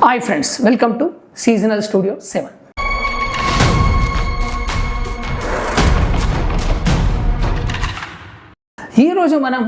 Hi friends, welcome to seasonal studio 7. ఈరోజు మనం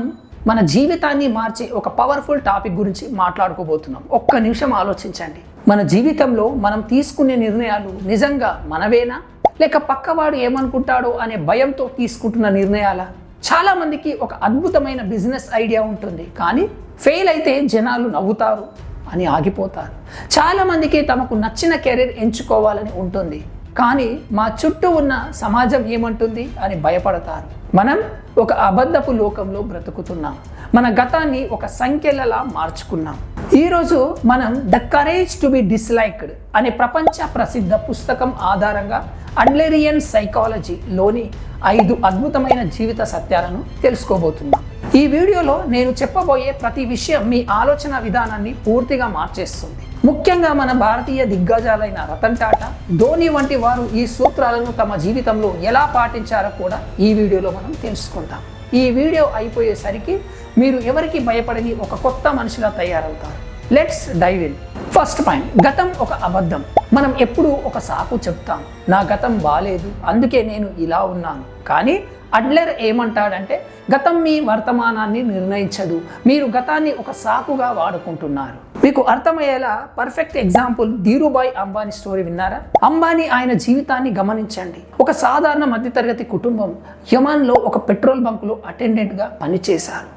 మన జీవితాన్ని మార్చే ఒక పవర్ఫుల్ టాపిక్ గురించి మాట్లాడుకోబోతున్నాం. ఒక్క నిమిషం ఆలోచించండి. మన జీవితంలో మనం తీసుకునే నిర్ణయాలు నిజంగా మనవేనా, లేక పక్కవాడు ఏమనుకుంటాడో అనే భయంతో తీసుకుంటున్న నిర్ణయాలా? చాలామందికి ఒక అద్భుతమైన బిజినెస్ ఐడియా ఉంటుంది, కానీ ఫెయిల్ అయితే జనాలు నవ్వుతారు అని ఆగిపోతారు. చాలామందికి తమకు నచ్చిన కెరీర్ ఎంచుకోవాలని ఉంటుంది, కానీ మా చుట్టూ ఉన్న సమాజం ఏమంటుంది అని భయపడతారు. మనం ఒక అబద్ధపు లోకంలో బ్రతుకుతున్నాం. మన గతాన్ని ఒక సంఖ్యలలా మార్చుకున్నాం. ఈరోజు మనం the courage to be disliked అనే ప్రపంచ ప్రసిద్ధ పుస్తకం ఆధారంగా అడ్లెరియన్ సైకాలజీలోని 5 అద్భుతమైన జీవిత సత్యాలను తెలుసుకోబోతున్నాం. ఈ వీడియోలో నేను చెప్పబోయే ప్రతి విషయం మీ ఆలోచన విధానాన్ని పూర్తిగా మార్చేస్తుంది. ముఖ్యంగా మన భారతీయ దిగ్గజాలైన రతన్ టాటా, ధోని వంటి వారు ఈ సూత్రాలను తమ జీవితంలో ఎలా పాటించారో కూడా ఈ వీడియోలో మనం తెలుసుకుంటాం. ఈ వీడియో అయిపోయేసరికి మీరు ఎవరికి భయపడని ఒక కొత్త మనిషిలా తయారవుతారు. Let's dive in. First point, గతం ఒక అబద్ధం. మనం ఎప్పుడూ ఒక సాకు చెప్తాం, నా గతం బాలేదు అందుకే నేను ఇలా ఉన్నాను. కానీ అడ్లర్ ఏమంటాడంటే, గతం మీ వర్తమానాన్ని నిర్ణయించదు, మీరు గతాన్ని ఒక సాకుగా వాడుకుంటున్నారు. మీకు అర్థమయ్యేలా perfect example Dhirubhai Ambani story విన్నారా? అంబానీ ఆయన జీవితాన్ని గమనించండి. ఒక సాధారణ మధ్యతరగతి కుటుంబం, యమన్లో ఒక పెట్రోల్ బంకులో అటెండెంట్గా పనిచేశారు.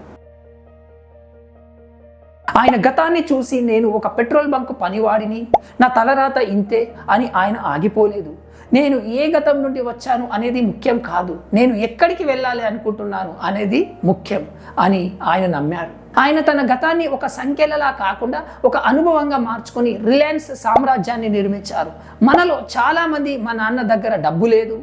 ఆయన గతాన్ని చూసి, నేను ఒక పెట్రోల్ బంకు పనివాడిని, నా తలరాత ఇంతే అని ఆయన ఆగిపోలేదు. నేను ఏ గతం నుండి వచ్చాను అనేది ముఖ్యం కాదు, నేను ఎక్కడికి వెళ్ళాలి అనుకుంటున్నాను అనేది ముఖ్యం అని ఆయన నమ్మారు. ఆయన తన గతాన్ని ఒక సంఖ్యలలా కాకుండా ఒక అనుభవంగా మార్చుకొని రిలయన్స్ సామ్రాజ్యాన్ని నిర్మించారు. మనలో చాలామంది మా నాన్న దగ్గర డబ్బు లేదు,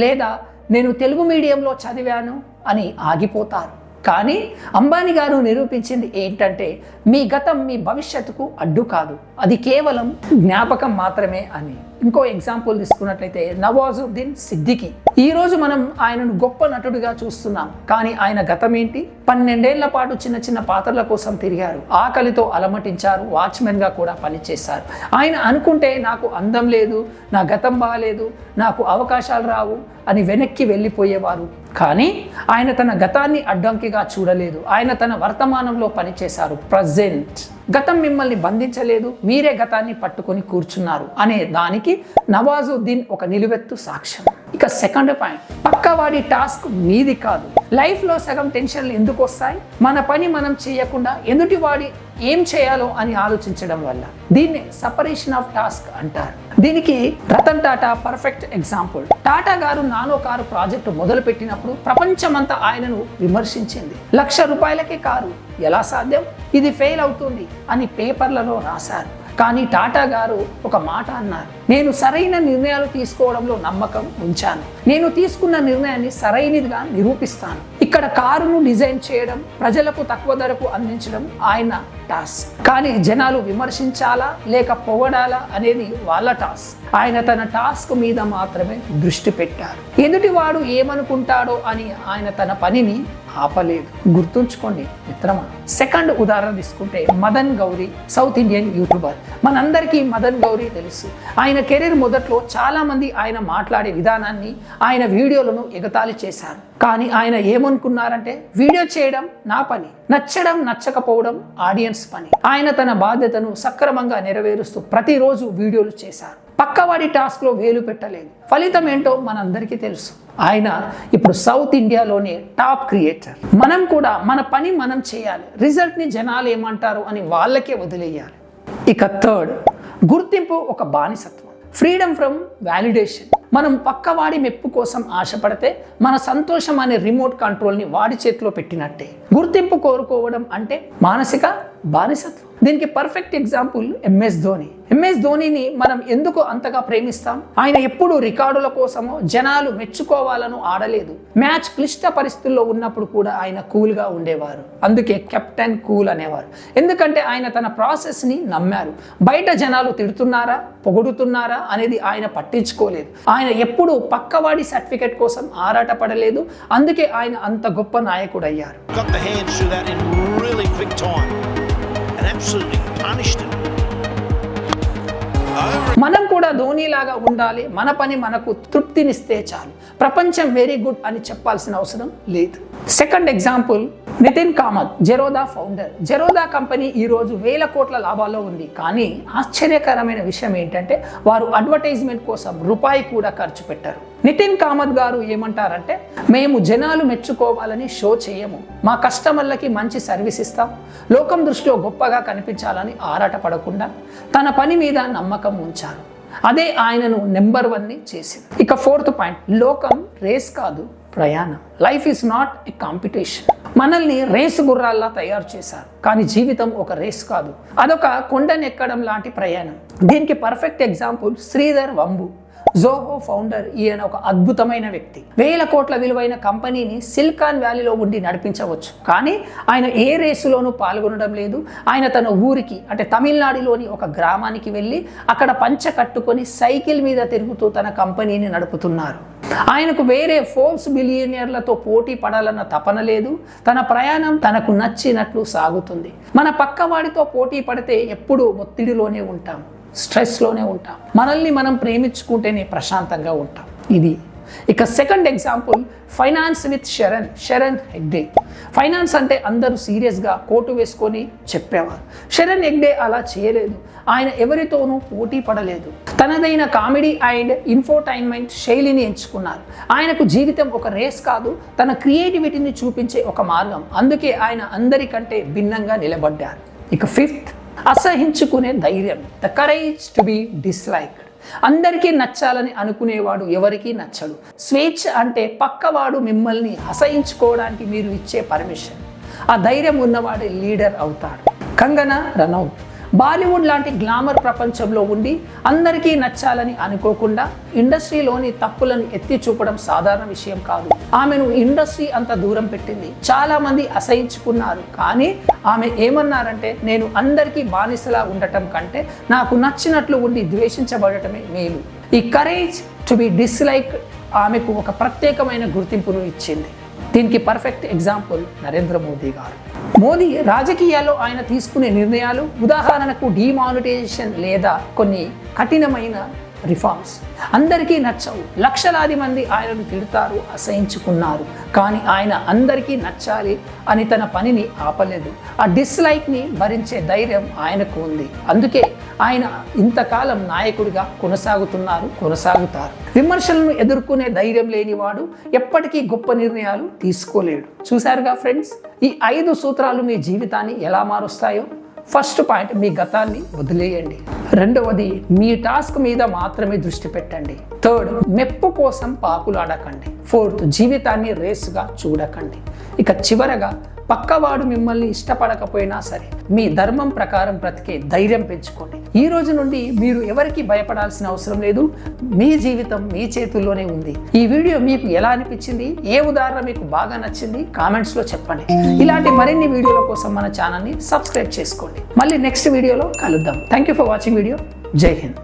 లేదా నేను తెలుగు మీడియంలో చదివాను అని ఆగిపోతారు. కానీ అంబానీ గారు నిరూపించింది ఏంటంటే, మీ గతం మీ భవిష్యత్తుకు అడ్డు కాదు, అది కేవలం జ్ఞాపకం మాత్రమే అని. ఇంకో ఎగ్జాంపుల్ తీసుకున్నట్లయితే నవాజుద్దీన్ సిద్దికీ. ఈరోజు మనం ఆయనను గొప్ప నటుడిగా చూస్తున్నాం, కానీ ఆయన గతం ఏంటి? 12 ఏళ్ల పాటు చిన్న చిన్న పాత్రల కోసం తిరిగారు, ఆకలితో అలమటించారు, వాచ్మెన్గా కూడా పనిచేశారు. ఆయన అనుకుంటే నాకు అందం లేదు, నా గతం బాగాలేదు, నాకు అవకాశాలు రావు అని వెనక్కి వెళ్ళిపోయేవారు. కానీ ఆయన తన గతాన్ని అడ్డంకిగా చూడలేదు, ఆయన తన వర్తమానంలో పనిచేశారు. ప్రజెంట్. గతం మిమ్మల్ని బంధించలేదు, మీరే గతాన్ని పట్టుకొని కూర్చున్నారు అనే దానికి నవాజుద్దీన్ ఒక నిలువెత్తు సాక్ష్యం. ఇక సెకండ్ పాయింట్, పక్కవాడి టాస్క్ మీది కాదు. లైఫ్లో సగం టెన్షన్లు ఎందుకు వస్తాయి? మన పని మనం చేయకుండా ఎదుటివాడి ఏం చేయాలో అని ఆలోచించడం వల్ల. దీన్ని సెపరేషన్ ఆఫ్ టాస్క్ అంటారు. దీనికి రతన్ టాటా పర్ఫెక్ట్ ఎగ్జాంపుల్. టాటా గారు నానో కారు ప్రాజెక్టు మొదలు పెట్టినప్పుడు ప్రపంచమంతా ఆయనను విమర్శించింది. ₹1,00,000కే కారు ఎలా సాధ్యం, ఇది ఫెయిల్ అవుతుంది అని పేపర్లలో రాశారు. కానీ టాటా గారు ఒక మాట అన్నారు, నేను సరైన నిర్ణయాలు తీసుకోవడంలో నమ్మకం ఉంచాను, నేను తీసుకున్న నిర్ణయాన్ని సరైనదిగా నిరూపిస్తాను. ఇక్కడ కారును డిజైన్ చేయడం, ప్రజలకు తక్కువ ధరకు అందించడం ఆయన టాస్క్. కానీ జనాలు విమర్శించాలా లేక పొగడాలా అనేది వాళ్ళ టాస్క్. ఆయన తన టాస్క్ మీద మాత్రమే దృష్టి పెట్టారు. ఎదుటివాడు ఏమనుకుంటాడో అని ఆయన తన పనిని ఆపలేదు. గుర్తుంచుకోండి మిత్రమా. సెకండ్ ఉదాహరణ తీసుకుంటే Madan Gauri, south Indian YouTuber. మనందరికీ మదన్ గౌరీ తెలుసు. ఆయన కెరీర్ మొదట్లో చాలామంది ఆయన మాట్లాడే విధానాన్ని, ఆయన వీడియోలను ఎగతాళి చేశారు. కానీ ఆయన ఏమనుకున్నారంటే, వీడియో చేయడం నా పని, నచ్చడం నచ్చకపోవడం ఆడియన్స్ పని. ఆయన తన బాధ్యతను సక్రమంగా నెరవేరుస్తూ ప్రతిరోజు వీడియోలు చేశారు. పక్కవాడి టాస్క్లో వేలు పెట్టలేదు. ఫలితం ఏంటో మనందరికీ తెలుసు. ఆయన ఇప్పుడు సౌత్ ఇండియాలోనే టాప్ క్రియేటర్. మనం కూడా మన పని మనం చేయాలి, రిజల్ట్ని జనాలు ఏమంటారు అని వాళ్ళకే వదిలేయాలి. ఇక థర్డ్, గుర్తింపు ఒక బానిసత్వం. Freedom from validation. మనం పక్కవాడి మెప్పు కోసం ఆశపడితే మన సంతోషం అనే రిమోట్ కంట్రోల్ని వాడి చేతిలో పెట్టినట్టే. గుర్తింపు కోరుకోవడం అంటే మానసిక బానిసత్వం. దీనికి perfect example MS Dhoni. MS ధోనిని మనం ఎందుకు అంతగా ప్రేమిస్తాం? ఆయన ఎప్పుడు రికార్డుల కోసమో జనాలు మెచ్చుకోవాలను ఆడలేదు. మ్యాచ్ క్లిష్ట పరిస్థితుల్లో ఉన్నప్పుడు కూడా ఆయన కూల్గా ఉండేవారు. అందుకే కెప్టెన్ కూల్ అనేవారు. ఎందుకంటే ఆయన తన ప్రాసెస్ని నమ్మారు. బయట జనాలు తిడుతున్నారా పొగుడుతున్నారా అనేది ఆయన పట్టించుకోలేదు. ఆయన ఎప్పుడు పక్కవాడి సర్టిఫికెట్ కోసం ఆరాటపడలేదు. అందుకే ఆయన అంత గొప్ప నాయకుడు అయ్యారు. Absolutely punished him. కూడా ధోనీలాగా ఉండాలి, మన పని మనకు తృప్తినిస్తే చాలు, ప్రపంచం వెరీ గుడ్ అని చెప్పాల్సిన అవసరం లేదు. Second example Nitin Kamath, Zerodha founder. Zerodha company ఈరోజు 1000 కోట్ల లాభాల్లో ఉంది. కానీ ఆశ్చర్యకరమైన విషయం ఏంటంటే వారు అడ్వర్టైజ్మెంట్ కోసం రూపాయి కూడా ఖర్చు పెట్టారు. నితిన్ కామత్ గారు ఏమంటారంటే, మేము జనాలు మెచ్చుకోవాలని షో చేయము, మా కస్టమర్లకి మంచి సర్వీస్ ఇస్తాం, లోకం దృష్టిలో గొప్పగా కనిపించాలని ఆరాటపడకుండా తన పని మీద నమ్మకం ఉంచారు. అదే ఆయనను నెంబర్ 1 చేసింది. ఇక ఫోర్త్ పాయింట్, లోకం రేస్ కాదు, ప్రయాణం. Life is not a competition. మనల్ని రేసు గుర్రాల్లా తయారు చేశారు, కానీ జీవితం ఒక రేస్ కాదు, అదొక కొండనెక్కడం లాంటి ప్రయాణం. దీనికి perfect example Sridhar Vembu, Zoho founder. ఈయన ఒక అద్భుతమైన వ్యక్తి. 1000 కోట్ల విలువైన కంపెనీని సిలికాన్ వ్యాలీలో ఉండి నడిపించవచ్చు, కానీ ఆయన ఏ రేసులోనూ పాల్గొనడం లేదు. ఆయన తన ఊరికి అంటే తమిళనాడులోని ఒక గ్రామానికి వెళ్ళి అక్కడ పంచ కట్టుకొని సైకిల్ మీద తిరుగుతూ తన కంపెనీని నడుపుతున్నారు. ఆయనకు వేరే ఫోర్బ్స్ బిలియనియర్లతో పోటీ పడాలన్న తపన లేదు. తన ప్రయాణం తనకు నచ్చినట్లు సాగుతుంది. మన పక్కవాడితో పోటీ పడితే ఎప్పుడూ ఒత్తిడిలోనే ఉంటాం, స్ట్రెస్లోనే ఉంటాం. మనల్ని మనం ప్రేమించుకుంటేనే ప్రశాంతంగా ఉంటాం. ఇది. ఇక second example, finance with Sharan Hegde. Finance అంటే అందరూ సీరియస్గా కోటు వేసుకొని చెప్పేవారు. శరణ్ హెగ్డే అలా చేయలేదు. ఆయన ఎవరితోనూ పోటీ పడలేదు. తనదైన కామెడీ అండ్ ఇన్ఫోటైన్మెంట్ శైలిని ఎంచుకున్నారు. ఆయనకు జీవితం ఒక రేస్ కాదు, తన క్రియేటివిటీని చూపించే ఒక మార్గం. అందుకే ఆయన అందరికంటే భిన్నంగా నిలబడ్డారు. ఇక ఫిఫ్త్, అసహించుకునే ధైర్యం, the courage to be disliked. అందరికీ నచ్చాలని అనుకునేవాడు ఎవరికీ నచ్చడు. స్వేచ్ఛ అంటే పక్కవాడు మిమ్మల్ని అసహించుకోవడానికి మీరు ఇచ్చే పర్మిషన్. ఆ ధైర్యం ఉన్నవాడే లీడర్ అవుతాడు. కంగనా రనౌత్, బాలీవుడ్ లాంటి గ్లామర్ ప్రపంచంలో ఉండి అందరికీ నచ్చాలని అనుకోకుండా ఇండస్ట్రీలోని తప్పులను ఎత్తి చూపడం సాధారణ విషయం కాదు. ఆమెను ఇండస్ట్రీ అంత దూరం పెట్టింది. చాలామంది అసహించుకున్నారు, కానీ ఆమె ఏమన్నారంటే, నేను అందరికీ బానిసలా ఉండటం కంటే నాకు నచ్చినట్లు ఉండి ద్వేషించబడటమే మేలు. ఈ కరేజ్ టు బి డిస్లైక్ ఆమెకు ఒక ప్రత్యేకమైన గుర్తింపును ఇచ్చింది. దీనికి పర్ఫెక్ట్ ఎగ్జాంపుల్ నరేంద్ర మోదీ గారు. మోదీ రాజకీయాల్లో ఆయన తీసుకునే నిర్ణయాలు, ఉదాహరణకు డిమానిటైజేషన్ లేదా కొన్ని కఠినమైన రిఫార్మ్స్ అందరికీ నచ్చవు. లక్షలాది మంది ఆయనను తిడతారు, అసహించుకున్నారు, కానీ ఆయన అందరికీ నచ్చాలి అని తన పనిని ఆపలేదు. ఆ డిస్లైక్ని భరించే ఆయనకు ఉంది. అందుకే ఆయన ఇంతకాలం నాయకుడిగా కొనసాగుతారు. విమర్శలను ఎదుర్కొనే ధైర్యం లేనివాడు ఎప్పటికీ గొప్ప నిర్ణయాలు తీసుకోలేడు. చూశారుగా ఫ్రెండ్స్, ఈ 5 సూత్రాలు మీ జీవితాన్ని ఎలా మారుస్తాయో. ఫస్ట్ పాయింట్, మీ గతాన్ని వదిలేయండి. రెండవది, మీ టాస్క్ మీద మాత్రమే దృష్టి పెట్టండి. థర్డ్, మెప్పు కోసం పాకులాడకండి. ఫోర్త్, జీవితాన్ని రేసుగా చూడకండి. ఇక చివరగా, పక్కవాడు మిమ్మల్ని ఇష్టపడకపోయినా సరే మీ ధర్మం ప్రకారం బ్రతికే ధైర్యం పెంచుకోండి. ఈ రోజు నుండి మీరు ఎవరికి భయపడాల్సిన అవసరం లేదు. మీ జీవితం మీ చేతుల్లోనే ఉంది. ఈ వీడియో మీకు ఎలా అనిపించింది? ఏ ఉదాహరణ మీకు బాగా నచ్చింది? కామెంట్స్లో చెప్పండి. ఇలాంటి మరిన్ని వీడియోల కోసం మన ఛానల్ని సబ్స్క్రైబ్ చేసుకోండి. మళ్ళీ నెక్స్ట్ వీడియోలో కలుద్దాం. Thank you for watching video. జై హింద్.